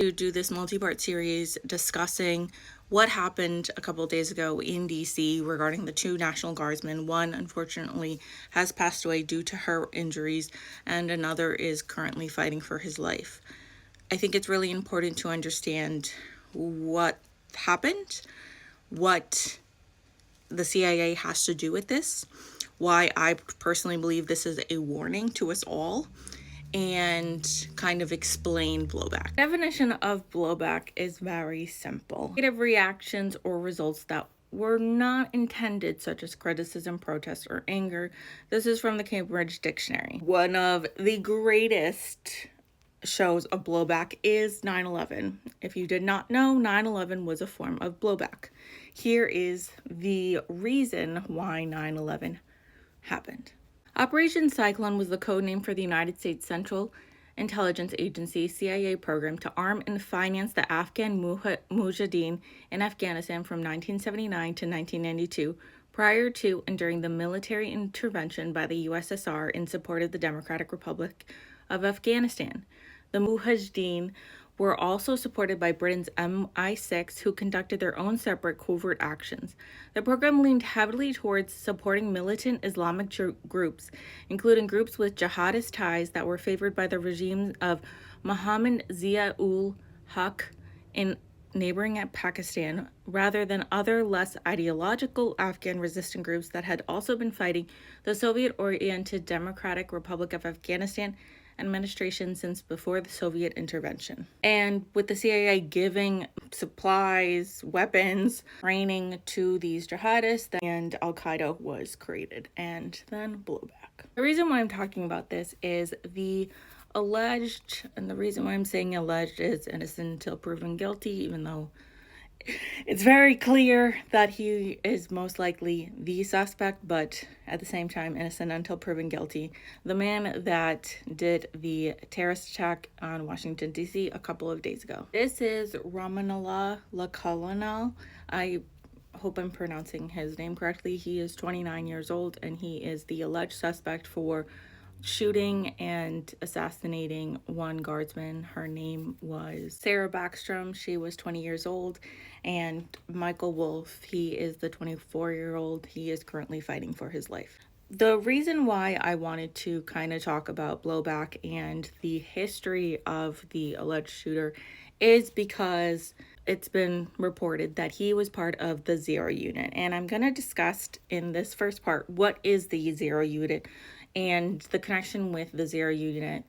to do this multi-part series discussing what happened a couple of days ago in DC regarding the two National Guardsmen. One, unfortunately, has passed away due to her injuries, and another is currently fighting for his life. I think it's really important to understand what happened, what the CIA has to do with this, why I personally believe this is a warning to us all, and kind of explain blowback. The definition of blowback is very simple. Negative reactions or results that were not intended, such as criticism, protest, or anger. This is from the Cambridge Dictionary. One of the greatest shows of blowback is 9/11. If you did not know, 9/11 was a form of blowback. Here is the reason why 9/11 happened. Operation Cyclone was the code name for the United States Central Intelligence Agency CIA program to arm and finance the Afghan Mujahideen in Afghanistan from 1979 to 1992, prior to and during the military intervention by the USSR in support of the Democratic Republic of Afghanistan. The Mujahideen were also supported by Britain's MI6, who conducted their own separate covert actions. The program leaned heavily towards supporting militant Islamic groups, including groups with jihadist ties that were favored by the regimes of Muhammad Zia-ul-Haq in neighboring Pakistan, rather than other less ideological Afghan resistant groups that had also been fighting the Soviet-oriented Democratic Republic of Afghanistan administration since before the Soviet intervention. And with the CIA giving supplies, weapons, training to these jihadists, and Al-Qaeda was created, and then blowback. The reason why I'm talking about this is the alleged, and the reason why I'm saying alleged is innocent until proven guilty, even though it's very clear that he is most likely the suspect, but at the same time, innocent until proven guilty. The man that did the terrorist attack on Washington, D.C. a couple of days ago. This is Ramanullah Lakalonal. I hope I'm pronouncing his name correctly. He is 29 years old, and he is the alleged suspect for shooting and assassinating one guardsman. Her name was Sarah Backstrom. She was 20 years old. And Michael Wolf, he is the 24-year-old. He is currently fighting for his life. The reason why I wanted to kind of talk about blowback and the history of the alleged shooter is because it's been reported that he was part of the Zero Unit. And I'm going to discuss in this first part what is the Zero Unit and the connection with the Zero Unit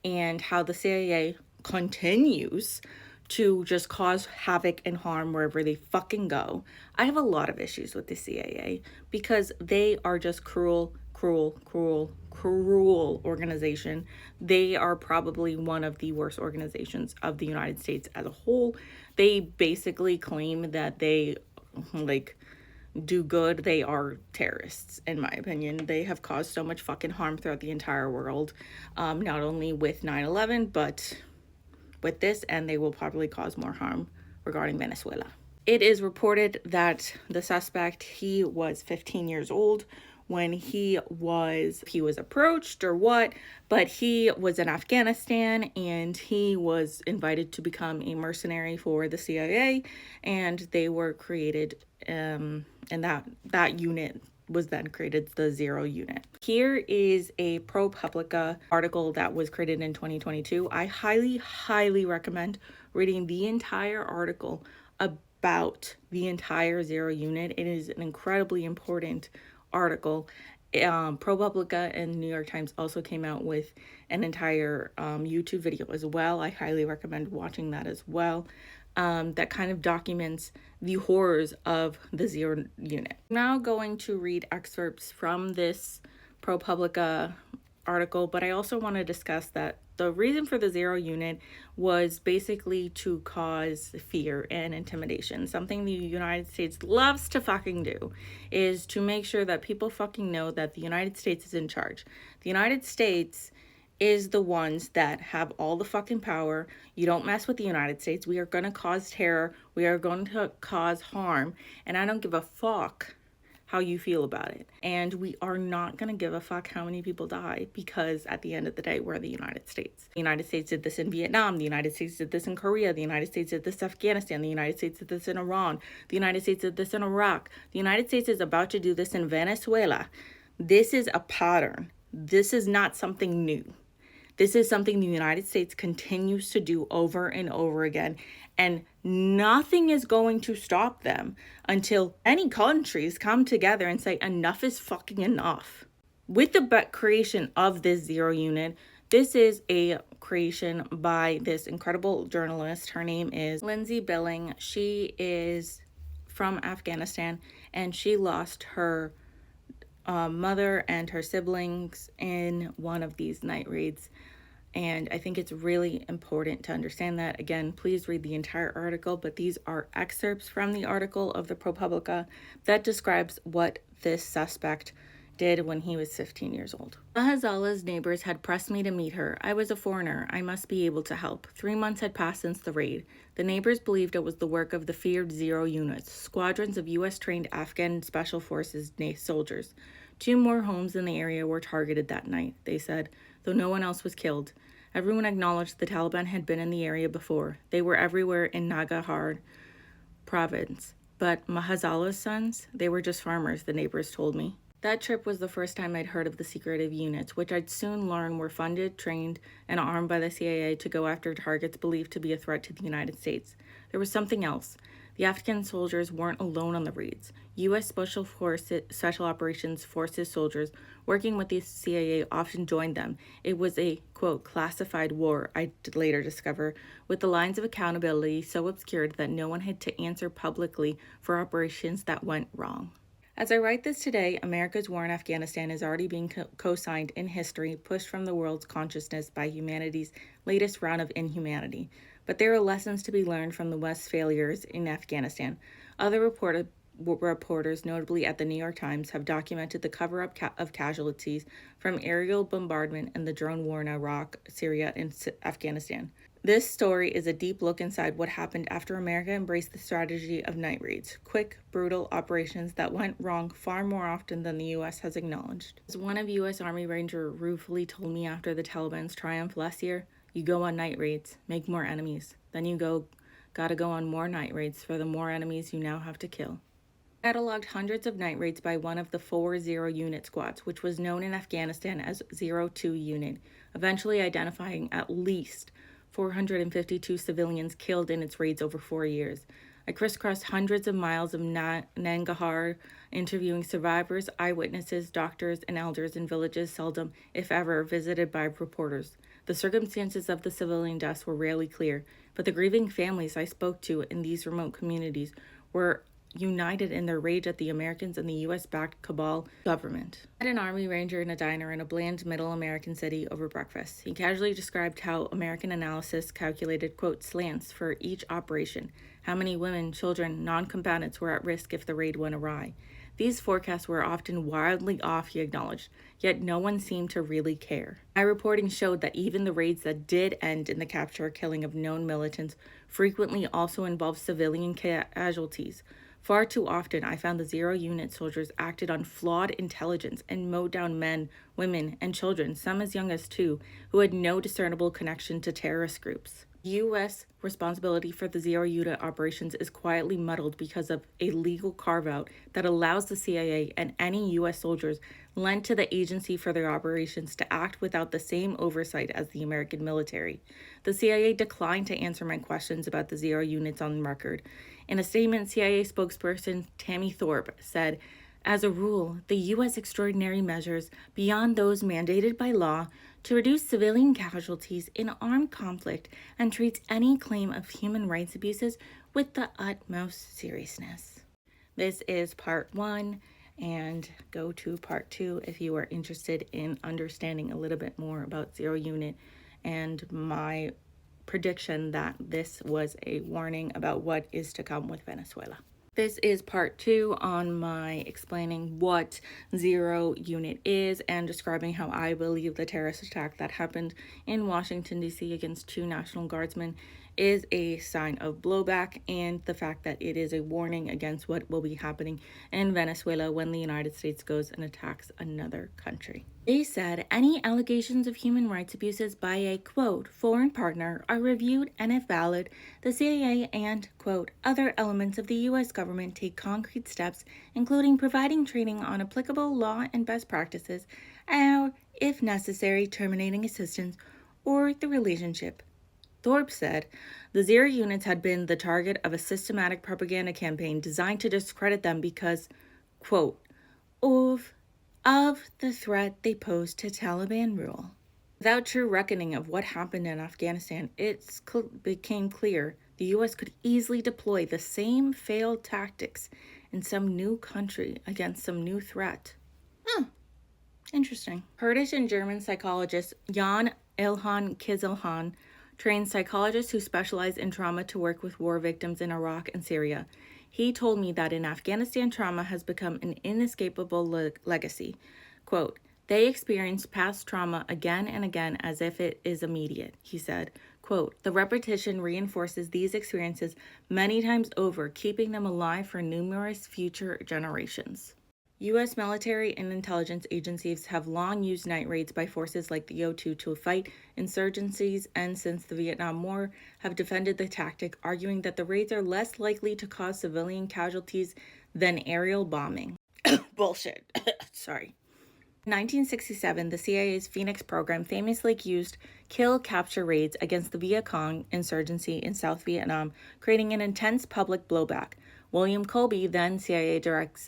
and how the CIA continues to just cause havoc and harm wherever they fucking go. I have a lot of issues with the CIA because they are just cruel organization. They are probably one of the worst organizations of the United States as a whole. They basically claim that they do good. They are terrorists, in my opinion. They have caused so much fucking harm throughout the entire world, not only with 9/11, but with this, and they will probably cause more harm regarding Venezuela. It is reported that the suspect, he was 15 years old when he was approached or what, but he was in Afghanistan and he was invited to become a mercenary for the CIA, and they were created, and that unit was then created, the Zero Unit. Here is a ProPublica article that was created in 2022. I highly recommend reading the entire article about the entire Zero Unit. It is an incredibly important article. ProPublica and New York Times also came out with an entire YouTube video as well. I highly recommend watching that as well. That kind of documents the horrors of the Zero Unit. I'm now going to read excerpts from this ProPublica article, but I also want to discuss that the reason for the Zero Unit was basically to cause fear and intimidation. Something the United States loves to fucking do is to make sure that people fucking know that the United States is in charge. The United States is the ones that have all the fucking power. You don't mess with the United States. We are going to cause terror. We are going to cause harm. And I don't give a fuck how you feel about it. And we are not going to give a fuck how many people die, because at the end of the day, we're the United States. The United States did this in Vietnam. The United States did this in Korea. The United States did this in Afghanistan. The United States did this in Iran. The United States did this in Iraq. The United States is about to do this in Venezuela. This is a pattern. This is not something new. This is something the United States continues to do over and over again, and nothing is going to stop them until any countries come together and say enough is fucking enough. With the creation of this zero unit, this is a creation by this incredible journalist. Her name is Lindsay Billing. She is from Afghanistan, and she lost her mother and her siblings in one of these night raids. And I think it's really important to understand that. Again, please read the entire article, but these are excerpts from the article of the ProPublica that describes what this suspect did when he was 15 years old. Mahazala's neighbors had pressed me to meet her. I was a foreigner. I must be able to help. 3 months had passed since the raid. The neighbors believed it was the work of the feared zero units, squadrons of U.S.-trained Afghan Special Forces soldiers. 2 more homes in the area were targeted that night, they said, though no one else was killed. Everyone acknowledged the Taliban had been in the area before. They were everywhere in Nangarhar province. But Mahazala's sons, they were just farmers, the neighbors told me. That trip was the first time I'd heard of the secretive units, which I'd soon learn were funded, trained, and armed by the CIA to go after targets believed to be a threat to the United States. There was something else. The Afghan soldiers weren't alone on the raids. U.S. Special Operations Forces soldiers working with the CIA often joined them. It was a, quote, classified war, I'd later discover, with the lines of accountability so obscured that no one had to answer publicly for operations that went wrong. As I write this today, America's war in Afghanistan is already being co-signed in history, pushed from the world's consciousness by humanity's latest round of inhumanity. But there are lessons to be learned from the West's failures in Afghanistan. Other reporters, notably at the New York Times, have documented the cover-up of casualties from aerial bombardment and the drone war in Iraq, Syria, and Afghanistan. This story is a deep look inside what happened after America embraced the strategy of night raids, quick, brutal operations that went wrong far more often than the U.S. has acknowledged. As one of U.S. Army Ranger ruefully told me after the Taliban's triumph last year, you go on night raids, make more enemies. Then you gotta go on more night raids for the more enemies you now have to kill. Cataloged hundreds of night raids by one of the 4 zero unit squads, which was known in Afghanistan as 02 Unit, eventually identifying at least 452 civilians killed in its raids over 4 years. I crisscrossed hundreds of miles of Nangarhar, interviewing survivors, eyewitnesses, doctors, and elders in villages seldom, if ever, visited by reporters. The circumstances of the civilian deaths were rarely clear, but the grieving families I spoke to in these remote communities were united in their rage at the Americans and the U.S.-backed Kabul government. I met an Army Ranger in a diner in a bland middle American city over breakfast. He casually described how American analysis calculated, quote, slants for each operation, how many women, children, non-combatants were at risk if the raid went awry. These forecasts were often wildly off, he acknowledged, yet no one seemed to really care. My reporting showed that even the raids that did end in the capture or killing of known militants frequently also involved civilian casualties. Far too often, I found the zero unit soldiers acted on flawed intelligence and mowed down men, women, and children, some as young as 2, who had no discernible connection to terrorist groups. U.S. responsibility for the zero unit operations is quietly muddled because of a legal carve-out that allows the CIA and any U.S. soldiers lent to the agency for their operations to act without the same oversight as the American military. The CIA declined to answer my questions about the zero units on record. In a statement, CIA spokesperson Tammy Thorpe said, as a rule, the U.S. extraordinary measures beyond those mandated by law to reduce civilian casualties in armed conflict and treats any claim of human rights abuses with the utmost seriousness. This is part 1, and go to part 2 if you are interested in understanding a little bit more about zero unit and my prediction that this was a warning about what is to come with Venezuela. This is part 2 on my explaining what zero unit is and describing how I believe the terrorist attack that happened in Washington, D.C. against 2 National Guardsmen is a sign of blowback and the fact that it is a warning against what will be happening in Venezuela when the United States goes and attacks another country. They said any allegations of human rights abuses by a, quote, foreign partner are reviewed, and if valid, the CIA and, quote, other elements of the U.S. government take concrete steps, including providing training on applicable law and best practices, or, if necessary, terminating assistance or the relationship. Thorpe said the Zero units had been the target of a systematic propaganda campaign designed to discredit them because, quote, of the threat they posed to Taliban rule. Without true reckoning of what happened in Afghanistan, it became clear the U.S. could easily deploy the same failed tactics in some new country against some new threat. Interesting. Kurdish and German psychologist Jan Ilhan Kizilhan trained psychologists who specialize in trauma to work with war victims in Iraq and Syria. He told me that in Afghanistan, trauma has become an inescapable legacy. Quote, they experience past trauma again and again as if it is immediate, he said. Quote, the repetition reinforces these experiences many times over, keeping them alive for numerous future generations. U.S. military and intelligence agencies have long used night raids by forces like the O2 to fight insurgencies, and since the Vietnam War have defended the tactic, arguing that the raids are less likely to cause civilian casualties than aerial bombing. Bullshit. Sorry. In 1967, the CIA's Phoenix program famously used kill-capture raids against the Viet Cong insurgency in South Vietnam, creating an intense public blowback. William Colby, then CIA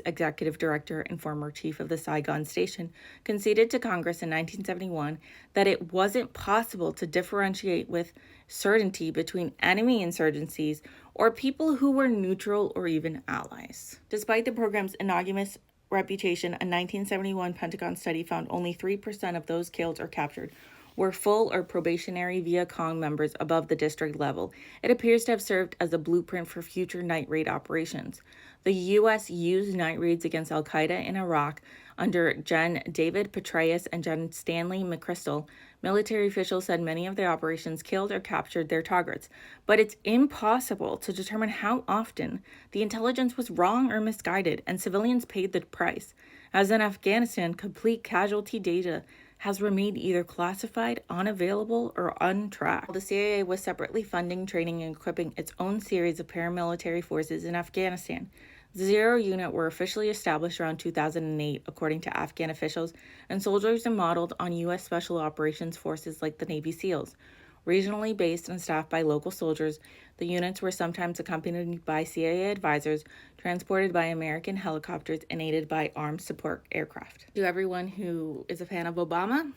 executive director and former chief of the Saigon station, conceded to Congress in 1971 that it wasn't possible to differentiate with certainty between enemy insurgencies or people who were neutral or even allies. Despite the program's innocuous reputation, a 1971 Pentagon study found only 3% of those killed or captured were full or probationary Viet Cong members above the district level. It appears to have served as a blueprint for future night raid operations. The U.S. used night raids against al-Qaeda in Iraq under Gen. David Petraeus and Gen. Stanley McChrystal. Military officials said many of the operations killed or captured their targets, but it's impossible to determine how often the intelligence was wrong or misguided, and civilians paid the price. As in Afghanistan, complete casualty data has remained either classified, unavailable, or untracked. The CIA was separately funding, training, and equipping its own series of paramilitary forces in Afghanistan. The Zero Unit were officially established around 2008, according to Afghan officials, and soldiers are modeled on U.S. Special Operations Forces like the Navy SEALs. Regionally based and staffed by local soldiers, the units were sometimes accompanied by CIA advisors, transported by American helicopters, and aided by armed support aircraft. To everyone who is a fan of Obama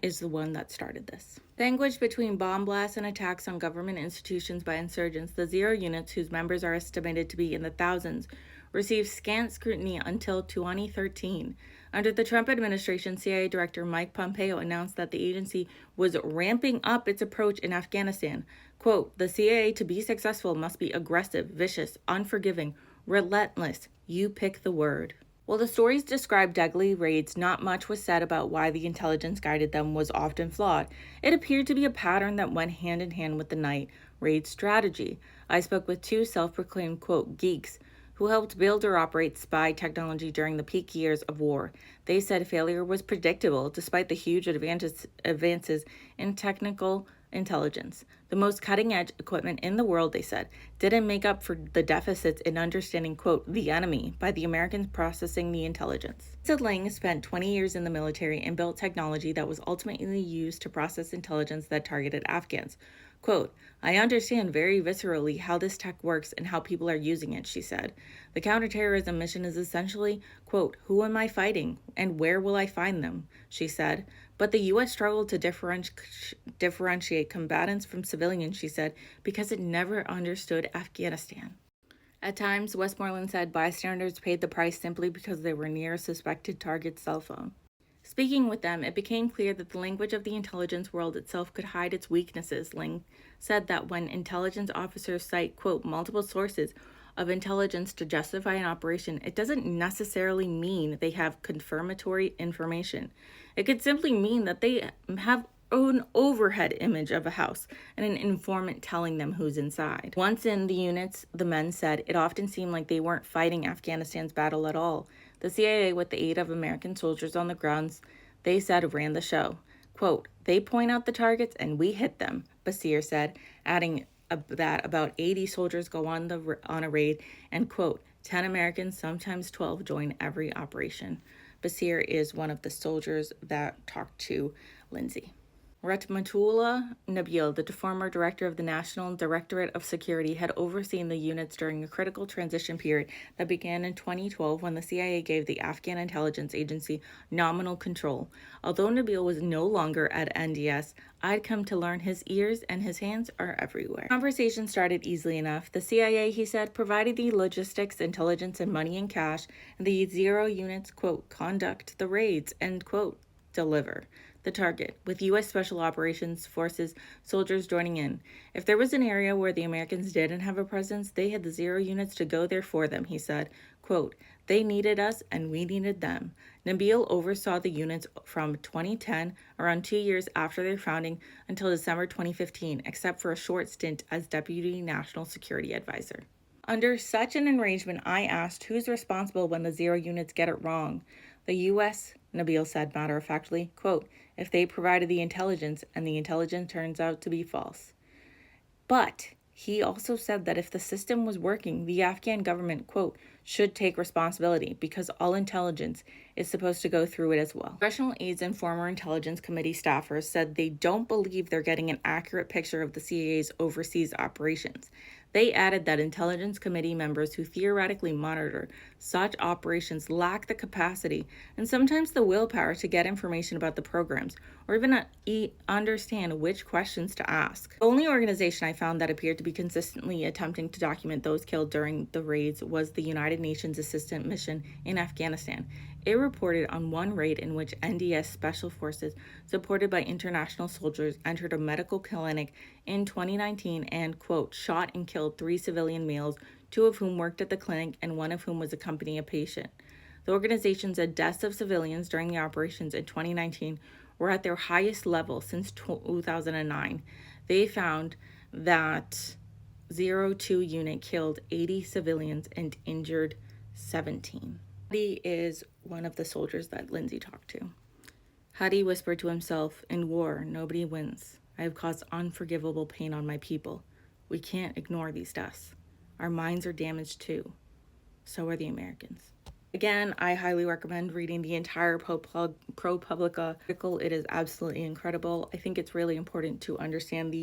is the one that started this. Language between bomb blasts and attacks on government institutions by insurgents, the Zero units, whose members are estimated to be in the thousands, received scant scrutiny until 2013. Under the Trump administration, CIA Director Mike Pompeo announced that the agency was ramping up its approach in Afghanistan. Quote, the CIA, to be successful, must be aggressive, vicious, unforgiving, relentless. You pick the word. While the stories described deadly raids, not much was said about why the intelligence guided them was often flawed. It appeared to be a pattern that went hand in hand with the night raid strategy. I spoke with two self-proclaimed, quote, geeks who helped build or operate spy technology during the peak years of war. They said failure was predictable despite the huge advances in technical intelligence. The most cutting-edge equipment in the world, they said, didn't make up for the deficits in understanding, quote, the enemy by the Americans processing the intelligence. Said Lang spent 20 years in the military and built technology that was ultimately used to process intelligence that targeted Afghans. Quote, I understand very viscerally how this tech works and how people are using it, she said. The counterterrorism mission is essentially, quote, who am I fighting and where will I find them, she said. But the U.S. struggled to differentiate combatants from civilians, she said, because it never understood Afghanistan. At times, Westmoreland said bystanders paid the price simply because they were near a suspected target's cell phone. Speaking with them, it became clear that the language of the intelligence world itself could hide its weaknesses. Ling said that when intelligence officers cite, quote, multiple sources of intelligence to justify an operation, it doesn't necessarily mean they have confirmatory information. It could simply mean that they have own overhead image of a house and an informant telling them who's inside. Once in the units, the men said it often seemed like they weren't fighting Afghanistan's battle at all. The CIA, with the aid of American soldiers on the grounds, they said ran the show. Quote, they point out the targets and we hit them, Basir said, adding that about 80 soldiers go on a raid, and quote, 10 Americans, sometimes 12, join every operation. Basir is one of the soldiers that talked to Lindsay. Rahmatullah Nabil, the former director of the National Directorate of Security, had overseen the units during a critical transition period that began in 2012 when the CIA gave the Afghan intelligence agency nominal control. Although Nabil was no longer at NDS, I'd come to learn his ears and his hands are everywhere. The conversation started easily enough. The CIA, he said, provided the logistics, intelligence, and money and cash, and the Zero units, quote, conduct the raids, end quote, deliver the target, with U.S. Special Operations Forces soldiers joining in. If there was an area where the Americans didn't have a presence, they had the Zero units to go there for them, he said. Quote, they needed us and we needed them. Nabil oversaw the units from 2010, around 2 years after their founding, until December 2015, except for a short stint as Deputy National Security Advisor. Under such an arrangement, I asked who's responsible when the Zero units get it wrong. The U.S., Nabil said matter-of-factly, quote, if they provided the intelligence and the intelligence turns out to be false. But he also said that if the system was working, the Afghan government, quote, should take responsibility because all intelligence is supposed to go through it as well. Congressional aides and former Intelligence Committee staffers said they don't believe they're getting an accurate picture of the CIA's overseas operations. They added that Intelligence Committee members who theoretically monitor such operations lack the capacity and sometimes the willpower to get information about the programs or even understand which questions to ask. The only organization I found that appeared to be consistently attempting to document those killed during the raids was the United Nations Assistance Mission in Afghanistan. It reported on one raid in which NDS Special Forces, supported by international soldiers, entered a medical clinic in 2019 and, quote, shot and killed 3 civilian males, 2 of whom worked at the clinic and 1 of whom was accompanying a patient. The organization said deaths of civilians during the operations in 2019 were at their highest level since 2009. They found that 02 unit killed 80 civilians and injured 17. Hadi is one of the soldiers that Lindsay talked to. Hadi whispered to himself, in war, nobody wins. I have caused unforgivable pain on my people. We can't ignore these deaths. Our minds are damaged too. So are the Americans. Again, I highly recommend reading the entire ProPublica article. It is absolutely incredible. I think it's really important to understand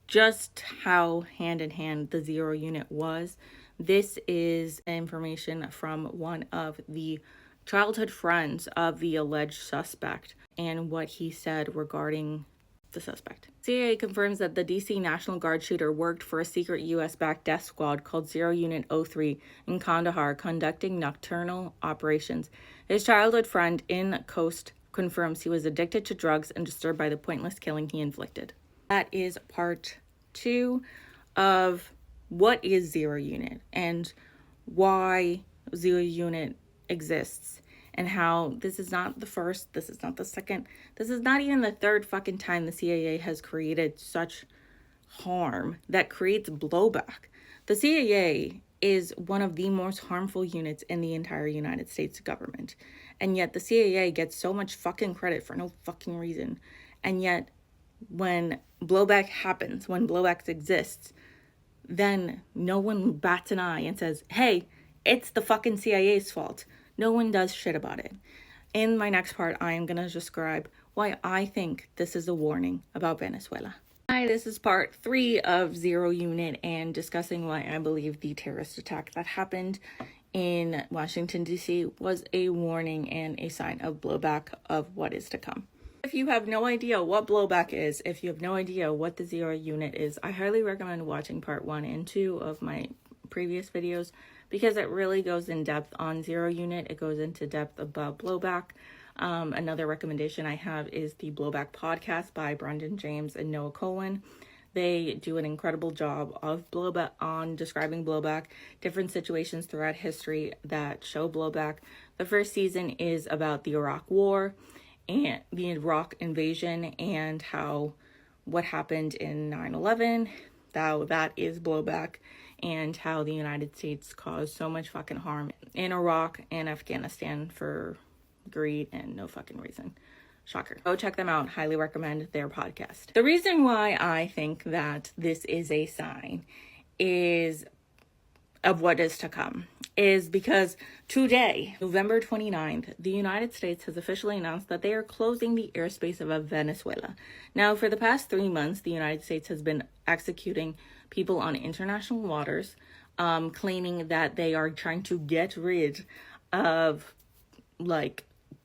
just how hand-in-hand the Zero unit was. This is information from one of the childhood friends of the alleged suspect and what he said regarding the suspect. CIA confirms that the DC National Guard shooter worked for a secret US-backed death squad called Zero Unit 03 in Kandahar, conducting nocturnal operations. His childhood friend in Coast confirms he was addicted to drugs and disturbed by the pointless killing he inflicted. That is part 2 of what is Zero Unit and why Zero Unit exists, and how this is not the first, this is not the second, this is not even the third fucking time the CIA has created such harm that creates blowback. The CIA is one of the most harmful units in the entire United States government, and yet the CIA gets so much fucking credit for no fucking reason. And yet when blowback happens, when blowback exists, then no one bats an eye and says, hey, it's the fucking CIA's fault. No one does shit about it. In my next part, I am going to describe why I think this is a warning about Venezuela. Hi, this is part 3 of Zero Unit and discussing why I believe the terrorist attack that happened in Washington, D.C. was a warning and a sign of blowback of what is to come. If you have no idea what blowback is, if you have no idea what the Zero Unit is, I highly recommend watching part 1 and 2 of my previous videos because it really goes in depth on Zero Unit. It goes into depth about blowback. Another recommendation I have is the Blowback podcast by Brendan James and Noah Cohen. They do an incredible job of describing blowback, different situations throughout history that show blowback. The first season is about the Iraq War, and the Iraq invasion and how what happened in 9/11, how that is blowback, and how the United States caused so much fucking harm in Iraq and Afghanistan for greed and no fucking reason. Shocker. Go check them out. Highly recommend their podcast. The reason why I think that this is a sign is of what is to come is because today, November 29th, the United States has officially announced that they are closing the airspace of Venezuela. Now, for the past 3 months, the United States has been executing people on international waters, claiming that they are trying to get rid of, like,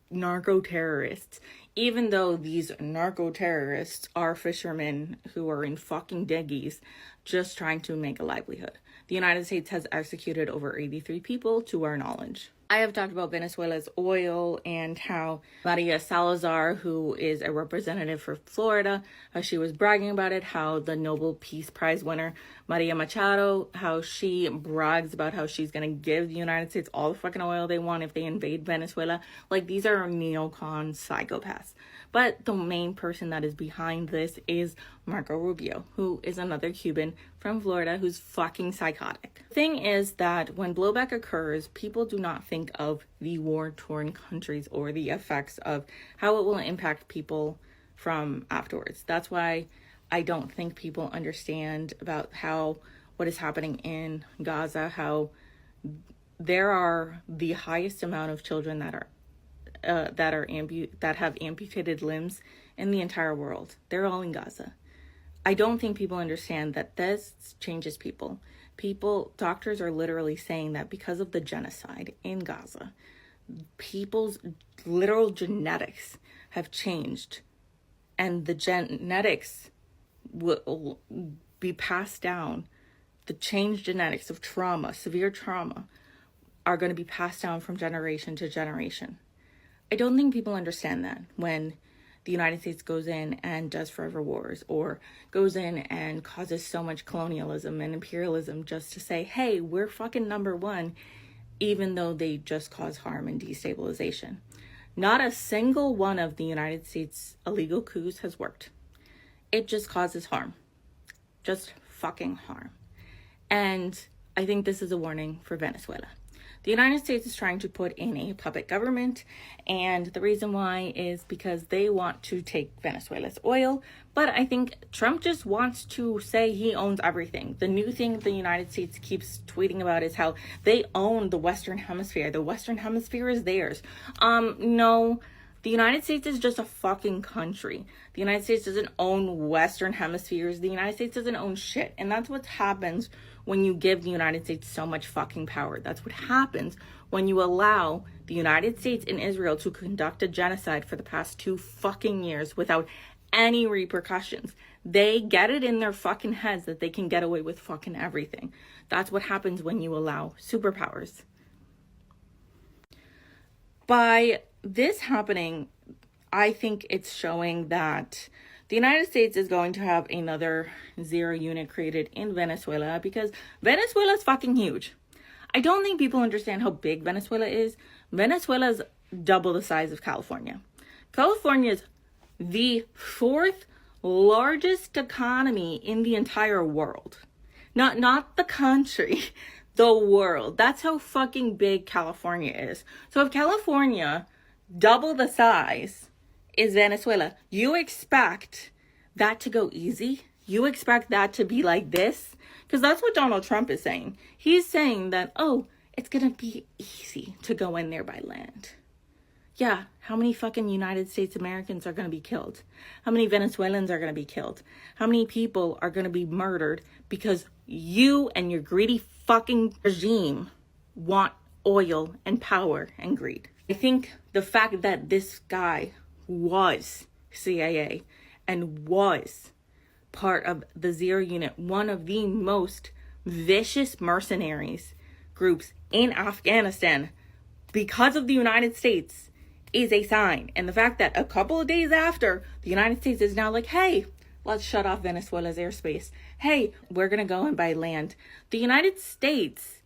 narco-terrorists, even though these narco-terrorists are fishermen who are in fucking dinghies just trying to make a livelihood. The United States has executed over 83 people to our knowledge. I have talked about Venezuela's oil and how Maria Salazar, who is a representative for Florida, how she was bragging about it, how the Nobel Peace Prize winner, Maria Machado, how she brags about how she's going to give the United States all the fucking oil they want if they invade Venezuela. Like, these are neocon psychopaths. But the main person that is behind this is Marco Rubio, who is another Cuban from Florida who's fucking psychotic. The thing is that when blowback occurs, people do not think of the war-torn countries or the effects of how it will impact people from afterwards. That's why I don't think people understand about what is happening in Gaza, how there are the highest amount of children that have amputated limbs in the entire world. They're all in Gaza. I don't think people understand that this changes people. Doctors are literally saying that because of the genocide in Gaza, people's literal genetics have changed, and the genetics will be passed down. The changed genetics of trauma, severe trauma, are going to be passed down from generation to generation. I don't think people understand that when the United States goes in and does forever wars, or goes in and causes so much colonialism and imperialism just to say, hey, we're fucking number one, even though they just cause harm and destabilization. Not a single one of the United States illegal coups has worked. It just causes harm. Just fucking harm. And I think this is a warning for Venezuela. The United States is trying to put in a puppet government, and the reason why is because they want to take Venezuela's oil, but I think Trump just wants to say he owns everything. The new thing the United States keeps tweeting about is how they own the Western Hemisphere. The Western Hemisphere is theirs. No, the United States is just a fucking country. The United States doesn't own Western Hemispheres. The United States doesn't own shit, and that's what happens when you give the United States so much fucking power. That's what happens when you allow the United States and Israel to conduct a genocide for the past 2 fucking years without any repercussions. They get it in their fucking heads that they can get away with fucking everything. That's what happens when you allow superpowers. By this happening, I think it's showing that the United States is going to have another zero unit created in Venezuela because Venezuela is fucking huge. I don't think people understand how big Venezuela is. Venezuela is double the size of California. California is the 4th largest economy in the entire world. Not the country, the world. That's how fucking big California is. So if California double the size is Venezuela, you expect that to go easy? You expect that to be like this? Because that's what Donald Trump is saying. He's saying that, it's going to be easy to go in there by land. Yeah, how many fucking United States Americans are going to be killed? How many Venezuelans are going to be killed? How many people are going to be murdered because you and your greedy fucking regime want oil and power and greed? I think the fact that this guy was CIA and was part of the Zero Unit, one of the most vicious mercenaries groups in Afghanistan because of the United States, is a sign. And the fact that a couple of days after, the United States is now like, hey, let's shut off Venezuela's airspace. Hey, we're going to go and buy land. The United States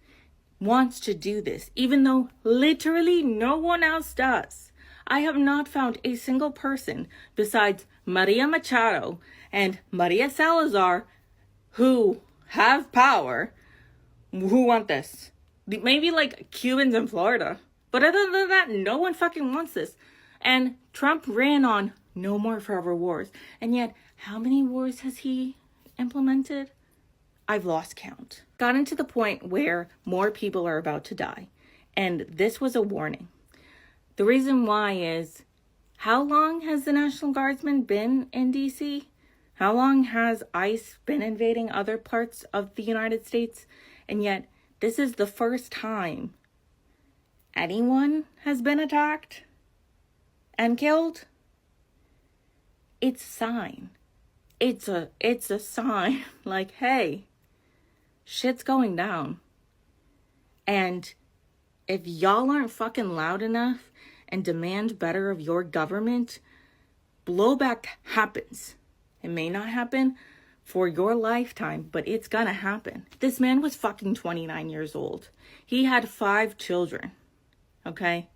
wants to do this, even though literally no one else does. I have not found a single person besides Maria Machado and Maria Salazar who have power who want this. Maybe like Cubans in Florida. But other than that, no one fucking wants this. And Trump ran on no more forever wars. And yet, how many wars has he implemented? I've lost count. Gotten to the point where more people are about to die. And this was a warning. The reason why is, how long has the National Guardsmen been in DC? How long has ICE been invading other parts of the United States? And yet, this is the first time anyone has been attacked and killed. It's a sign. It's a sign like, hey, shit's going down. And if y'all aren't fucking loud enough and demand better of your government, blowback happens. It may not happen for your lifetime, but it's gonna happen. This man was fucking 29 years old. He had 5 children, okay?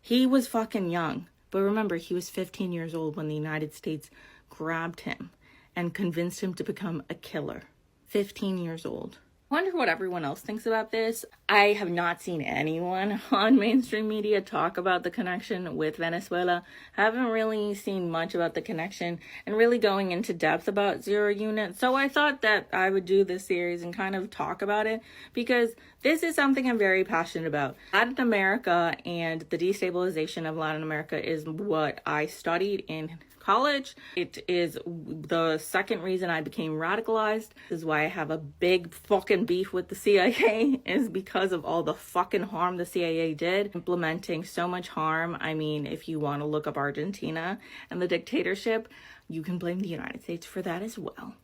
He was fucking young. But remember, he was 15 years old when the United States grabbed him and convinced him to become a killer. 15 years old. I wonder what everyone else thinks about this. I have not seen anyone on mainstream media talk about the connection with Venezuela. Haven't really seen much about the connection and really going into depth about Zero Unit. So I thought that I would do this series and kind of talk about it because this is something I'm very passionate about. Latin America and the destabilization of Latin America is what I studied in college. It is the second reason I became radicalized. This is why I have a big fucking beef with the CIA, is because of all the fucking harm the CIA did, implementing so much harm. I mean, if you want to look up Argentina and the dictatorship, you can blame the United States for that as well.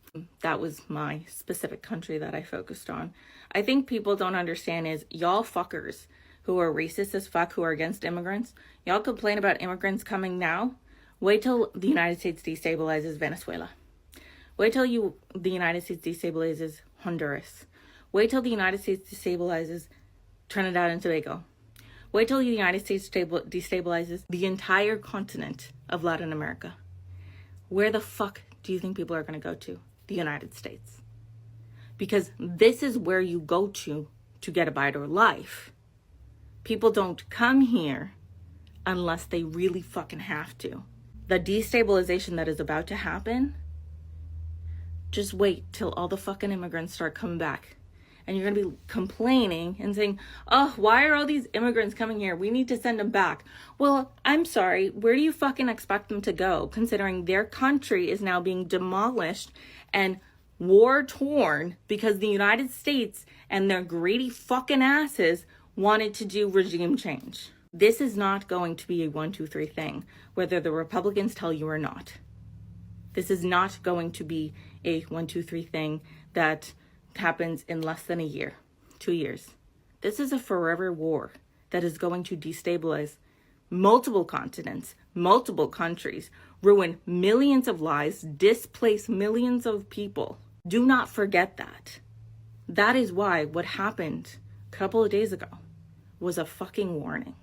That was my specific country that I focused on. I think people don't understand is y'all fuckers who are racist as fuck, who are against immigrants, y'all complain about immigrants coming now. Wait till the United States destabilizes Venezuela. Wait till the United States destabilizes Honduras. Wait till the United States destabilizes Trinidad and Tobago. Wait till the United States destabilizes the entire continent of Latin America. Where the fuck do you think people are going to go to? The United States. Because this is where you go to get a better life. People don't come here unless they really fucking have to. The destabilization that is about to happen, just wait till all the fucking immigrants start coming back. And you're going to be complaining and saying, oh, why are all these immigrants coming here? We need to send them back. Well, I'm sorry. Where do you fucking expect them to go, considering their country is now being demolished and war-torn because the United States and their greedy fucking asses wanted to do regime change? This is not going to be a 1, 2, 3 thing, whether the Republicans tell you or not. This is not going to be a 1, 2, 3 thing that happens in less than a year, 2 years. This is a forever war that is going to destabilize multiple continents, multiple countries, ruin millions of lives, displace millions of people. Do not forget that. That is why what happened a couple of days ago was a fucking warning.